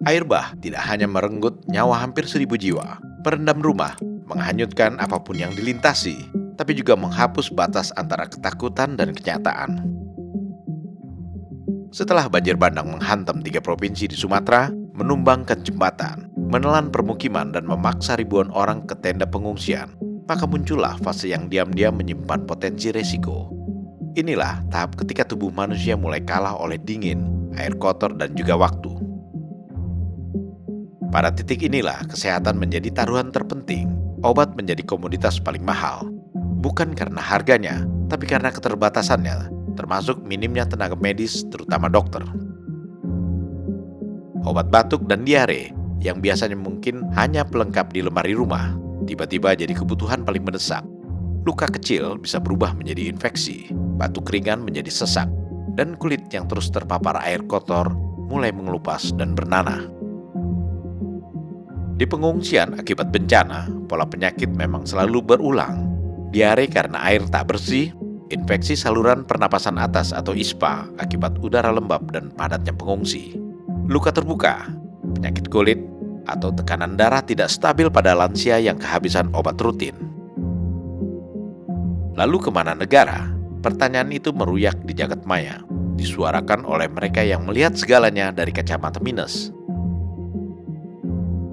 Air bah tidak hanya merenggut nyawa hampir 1.000 jiwa, merendam rumah, menghanyutkan apapun yang dilintasi, tapi juga menghapus batas antara ketakutan dan kenyataan. Setelah banjir bandang menghantam 3 provinsi di Sumatera, menumbangkan jembatan, menelan permukiman dan memaksa ribuan orang ke tenda pengungsian, maka muncullah fase yang diam-diam menyimpan potensi resiko. Inilah tahap ketika tubuh manusia mulai kalah oleh dingin, air kotor, dan juga waktu. Pada titik inilah kesehatan menjadi taruhan terpenting, obat menjadi komoditas paling mahal. Bukan karena harganya, tapi karena keterbatasannya, termasuk minimnya tenaga medis, terutama dokter. Obat batuk dan diare, yang biasanya mungkin hanya pelengkap di lemari rumah, tiba-tiba jadi kebutuhan paling mendesak. Luka kecil bisa berubah menjadi infeksi, batuk ringan menjadi sesak, dan kulit yang terus terpapar air kotor mulai mengelupas dan bernanah. Di pengungsian akibat bencana, pola penyakit memang selalu berulang. Diare karena air tak bersih, infeksi saluran pernapasan atas atau ISPA akibat udara lembab dan padatnya pengungsi. Luka terbuka, penyakit kulit, atau tekanan darah tidak stabil pada lansia yang kehabisan obat rutin. Lalu kemana negara? Pertanyaan itu meruyak di jagat maya, disuarakan oleh mereka yang melihat segalanya dari kacamata minus.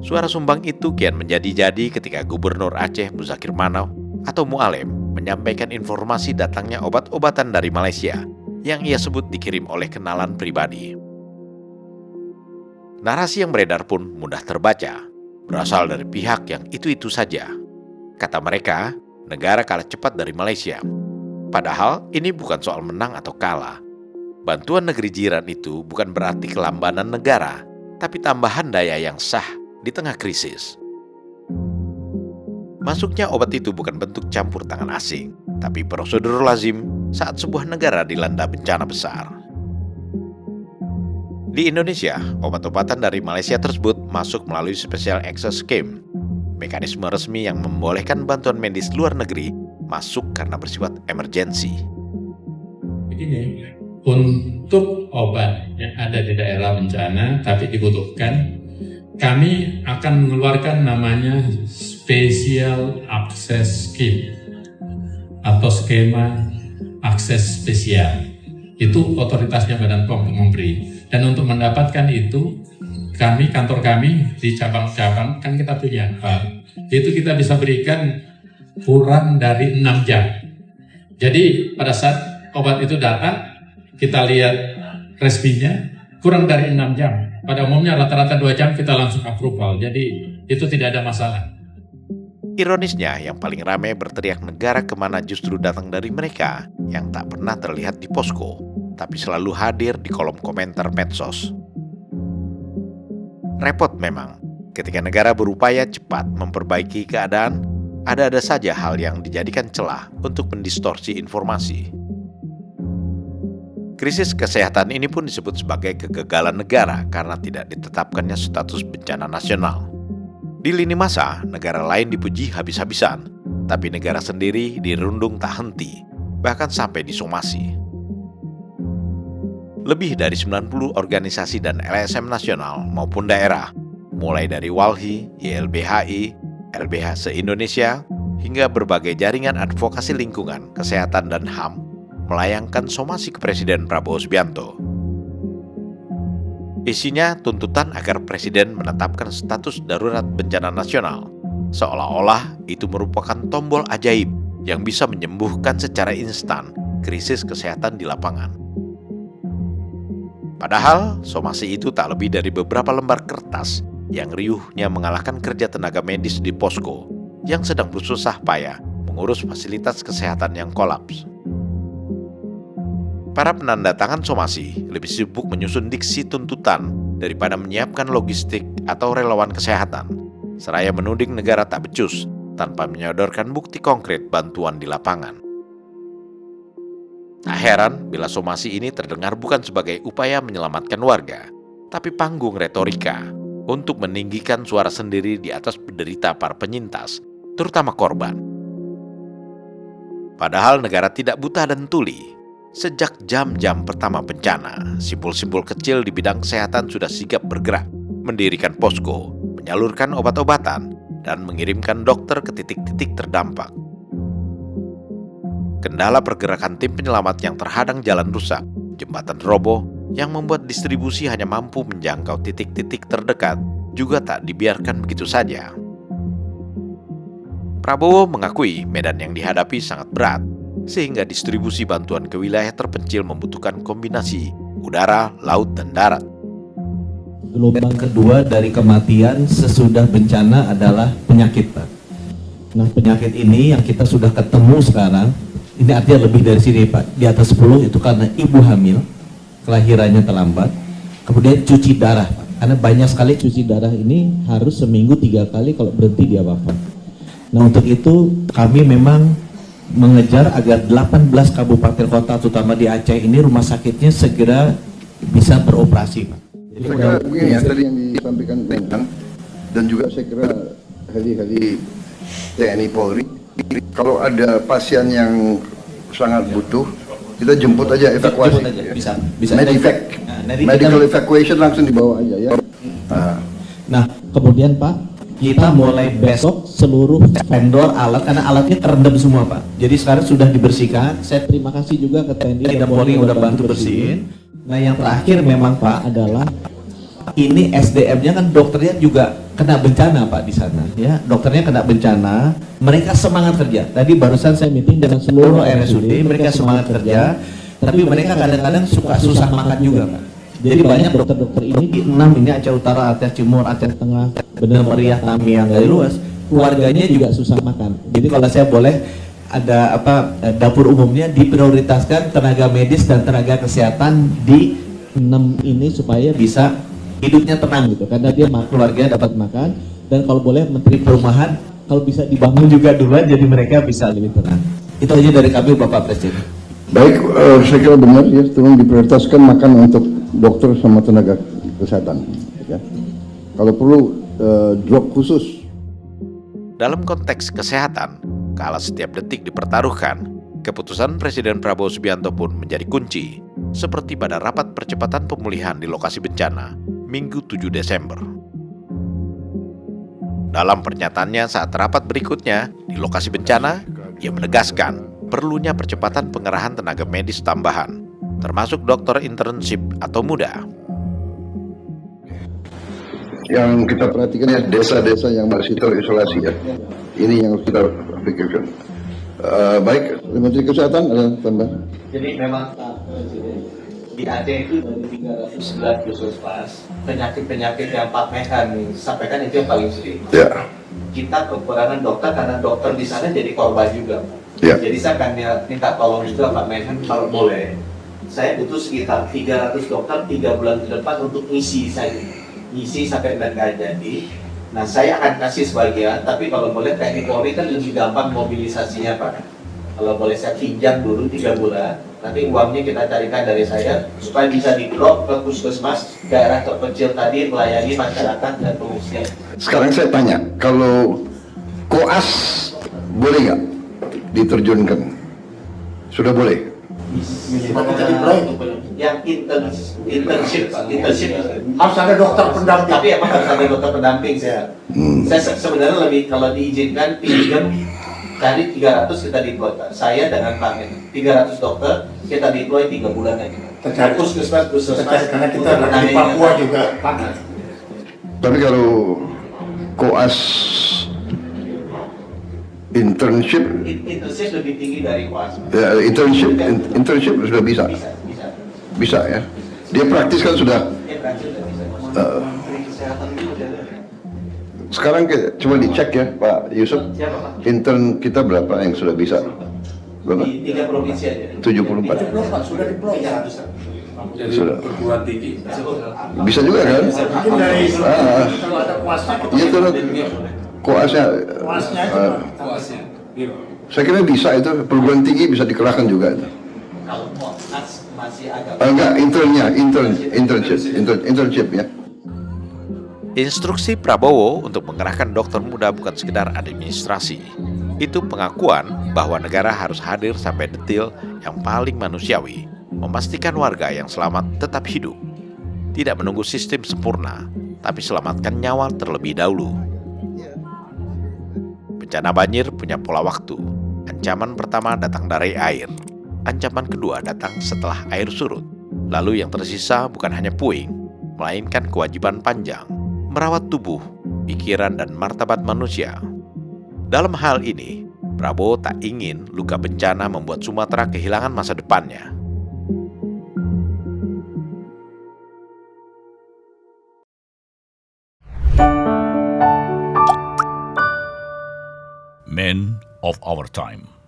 Suara sumbang itu kian menjadi-jadi ketika Gubernur Aceh Muzakir Manaf atau Mualem menyampaikan informasi datangnya obat-obatan dari Malaysia yang ia sebut dikirim oleh kenalan pribadi. Narasi yang beredar pun mudah terbaca, berasal dari pihak yang itu-itu saja. Kata mereka, negara kalah cepat dari Malaysia. Padahal ini bukan soal menang atau kalah. Bantuan negeri jiran itu bukan berarti kelambanan negara, tapi tambahan daya yang sah di tengah krisis. Masuknya obat itu bukan bentuk campur tangan asing, tapi prosedur lazim saat sebuah negara dilanda bencana besar. Di Indonesia, obat-obatan dari Malaysia tersebut masuk melalui Special Access Scheme, mekanisme resmi yang membolehkan bantuan medis luar negeri masuk karena bersifat emergensi. Begini, untuk obat yang ada di daerah bencana tapi dibutuhkan, kami akan mengeluarkan namanya Special Access Scheme atau skema akses spesial. Itu otoritasnya Badan POM yang memberi. Dan untuk mendapatkan itu, kantor kami di cabang-cabang, kan kita punya, itu kita bisa berikan kurang dari 6 jam. Jadi pada saat obat itu datang, kita lihat resminya, kurang dari 6 jam. Pada umumnya rata-rata 2 jam kita langsung approval, jadi itu tidak ada masalah. Ironisnya, yang paling ramai berteriak negara kemana justru datang dari mereka yang tak pernah terlihat di posko, tapi selalu hadir di kolom komentar medsos. Repot memang, ketika negara berupaya cepat memperbaiki keadaan, ada-ada saja hal yang dijadikan celah untuk mendistorsi informasi. Krisis kesehatan ini pun disebut sebagai kegagalan negara karena tidak ditetapkannya status bencana nasional. Di lini masa, negara lain dipuji habis-habisan, tapi negara sendiri dirundung tak henti, bahkan sampai disomasi. Lebih dari 90 organisasi dan LSM nasional maupun daerah, mulai dari Walhi, YLBHI, LBH se-Indonesia, hingga berbagai jaringan advokasi lingkungan, kesehatan, dan HAM, melayangkan somasi ke Presiden Prabowo Subianto. Isinya tuntutan agar Presiden menetapkan status darurat bencana nasional, seolah-olah itu merupakan tombol ajaib yang bisa menyembuhkan secara instan krisis kesehatan di lapangan. Padahal, somasi itu tak lebih dari beberapa lembar kertas yang riuhnya mengalahkan kerja tenaga medis di posko yang sedang bersusah payah mengurus fasilitas kesehatan yang kolaps. Para penanda tangan somasi lebih sibuk menyusun diksi tuntutan daripada menyiapkan logistik atau relawan kesehatan, seraya menuding negara tak becus tanpa menyodorkan bukti konkret bantuan di lapangan. Tak heran bila somasi ini terdengar bukan sebagai upaya menyelamatkan warga, tapi panggung retorika untuk meninggikan suara sendiri di atas penderita para penyintas, terutama korban. Padahal negara tidak buta dan tuli. Sejak jam-jam pertama bencana, simbol-simbol kecil di bidang kesehatan sudah sigap bergerak, mendirikan posko, menyalurkan obat-obatan, dan mengirimkan dokter ke titik-titik terdampak. Kendala pergerakan tim penyelamat yang terhadang jalan rusak, jembatan roboh yang membuat distribusi hanya mampu menjangkau titik-titik terdekat juga tak dibiarkan begitu saja. Prabowo mengakui medan yang dihadapi sangat berat, sehingga distribusi bantuan ke wilayah terpencil membutuhkan kombinasi udara, laut, dan darat. Gelombang kedua dari kematian sesudah bencana adalah penyakit, Pak. Nah, penyakit ini yang kita sudah ketemu sekarang, ini artinya lebih dari sini, Pak. Di atas 10 itu karena ibu hamil, kelahirannya terlambat, kemudian cuci darah, Pak. Karena banyak sekali cuci darah ini harus seminggu 3 kali, kalau berhenti dia wafat. Nah, untuk itu kami memang mengejar agar 18 kabupaten kota, terutama di Aceh ini, rumah sakitnya segera bisa beroperasi, Pak. Saya kira begini ya, tadi yang disampaikan Bintang, dan juga saya kira heli-heli TNI Polri, kalau ada pasien yang sangat butuh, kita jemput aja, evakuasi. Jemput aja, bisa. Medivac, medical evacuation langsung dibawa aja ya. Nah, kemudian Pak, kita mulai besok seluruh vendor alat, karena alatnya terendam semua, Pak. Jadi sekarang sudah dibersihkan. Saya terima kasih juga ke TNI dan Polri yang udah bantu bersihin. Nah, yang terakhir memang Pak adalah ini SDM-nya kan, dokternya juga kena bencana, Pak, di sana ya. Dokternya kena bencana, mereka semangat kerja. Tadi barusan saya meeting dengan seluruh RSUD, mereka semangat kerja, tapi mereka kadang-kadang suka susah makan juga, Pak. Jadi banyak dokter-dokter ini di 6 ini, Aceh Utara, Aceh Timur, Aceh Tengah, Benar Meriah, Tamiang, dari luas, keluarganya juga susah makan. Jadi kalau saya boleh, ada dapur umumnya diprioritaskan tenaga medis dan tenaga kesehatan di 6 ini supaya bisa hidupnya tenang gitu, karena dia keluarganya dapat makan. Dan kalau boleh Menteri Perumahan kalau bisa dibangun juga duluan, jadi mereka bisa lebih tenang. Itu aja dari kami, Bapak Presiden. Baik, saya kira benar ya, tolong diprioritaskan makan untuk dokter sama tenaga kesehatan. Ya. Kalau perlu drop khusus. Dalam konteks kesehatan, kala setiap detik dipertaruhkan, keputusan Presiden Prabowo Subianto pun menjadi kunci, seperti pada rapat percepatan pemulihan di lokasi bencana, Minggu 7 Desember. Dalam pernyataannya saat rapat berikutnya di lokasi bencana, ia menegaskan perlunya percepatan pengerahan tenaga medis tambahan, termasuk dokter internship atau muda. Yang kita perhatikan ya, desa-desa yang masih terisolasi ya. Ini yang harus kita pikirkan. Baik, Menteri Kesehatan ada tambahan? Jadi memang Pak Presiden, di Aceh itu dari 309 puskesmas, penyakit-penyakit yang Pak Mehan sampaikan itu yang paling sering. Ya. Kita kekurangan dokter karena dokter di sana jadi korban juga, Pak. Ya. Jadi saya akan minta tolong juga Pak Mehan kalau boleh. Saya butuh sekitar 300 dokter 3 bulan ke depan untuk ngisi sampai nggak jadi. Nah, saya akan kasih sebagian, tapi kalau boleh TNI Polri kan lebih gampang mobilisasinya, Pak. Kalau boleh saya pinjam dulu 3 bulan, nanti uangnya kita carikan dari saya supaya bisa di-drop ke puskesmas daerah terpencil tadi, melayani masyarakat dan pengungsian. Sekarang saya tanya, kalau koas boleh nggak diterjunkan? Sudah boleh? Yang internship Harus ada dokter pendamping. tapi emang harus ada dokter pendamping. Saya sebenarnya lebih, kalau diizinkan pinjam tadi 300 kita deploy. Saya dengan Pak Men 300 dokter kita deploy 3 bulan aja. Tercari puskesmas karena kita di Papua juga panas. Tapi kalau koas internship lebih tinggi dari kuas. ya, internship sudah bisa Bisa. ya, dia praktis kan sudah. Sekarang coba dicek ya Pak Yusuf, intern kita berapa yang sudah bisa? Berapa? Di 3 provinsi aja. 74 Sudah deploy. sudah. Perguruan tinggi. Bisa juga kan? Mungkin dari kalau ada kuasnya kita Iya tuh koasnya. kuasnya Kuasnya. Saya kira bisa itu, perguruan tinggi bisa dikerahkan juga itu. Kalau kuas masih agak Enggak, internship ya. Instruksi Prabowo untuk mengerahkan dokter muda bukan sekedar administrasi. Itu pengakuan bahwa negara harus hadir sampai detil yang paling manusiawi, memastikan warga yang selamat tetap hidup. Tidak menunggu sistem sempurna, tapi selamatkan nyawa terlebih dahulu. Bencana banjir punya pola waktu. Ancaman pertama datang dari air. Ancaman kedua datang setelah air surut. Lalu yang tersisa bukan hanya puing, melainkan kewajiban panjang, merawat tubuh, pikiran, dan martabat manusia. Dalam hal ini, Prabowo tak ingin luka bencana membuat Sumatera kehilangan masa depannya. Men of our time.